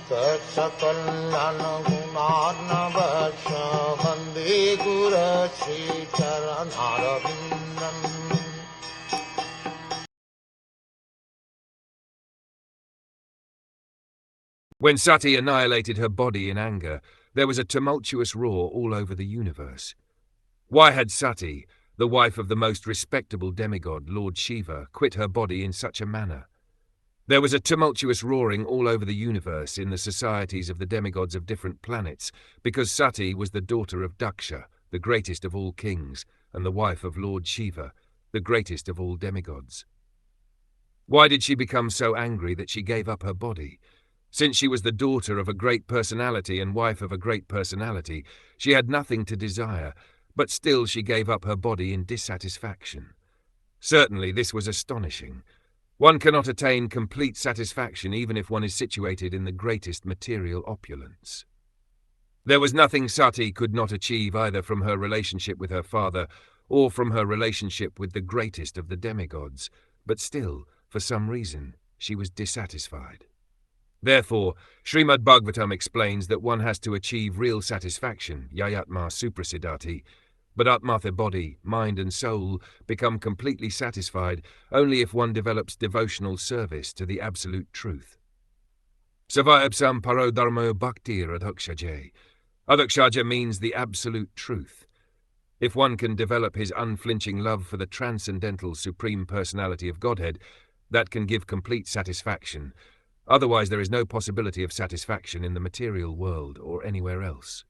Saksakalyan gunarnavasya Vande Guru Sri Charanaravindan. When Sati annihilated her body in anger, there was a tumultuous roar all over the universe. Why had Sati, the wife of the most respectable demigod, Lord Shiva, quit her body in such a manner? There was a tumultuous roaring all over the universe in the societies of the demigods of different planets, because Sati was the daughter of Daksha, the greatest of all kings, and the wife of Lord Shiva, the greatest of all demigods. Why did she become so angry that she gave up her body? Since she was the daughter of a great personality and wife of a great personality, she had nothing to desire, but still she gave up her body in dissatisfaction. Certainly this was astonishing. One cannot attain complete satisfaction even if one is situated in the greatest material opulence. There was nothing Sati could not achieve either from her relationship with her father or from her relationship with the greatest of the demigods, but still, for some reason, she was dissatisfied. Therefore, Srimad Bhagwatam explains that one has to achieve real satisfaction, yayatma suprasiddhati, but atma, the body, mind and soul, become completely satisfied only if one develops devotional service to the absolute truth. Savayabsam paro dharmo bhakti adhakshaje. Adhakshaja means the absolute truth. If one can develop his unflinching love for the transcendental supreme personality of Godhead, that can give complete satisfaction. Otherwise there is no possibility of satisfaction in the material world or anywhere else.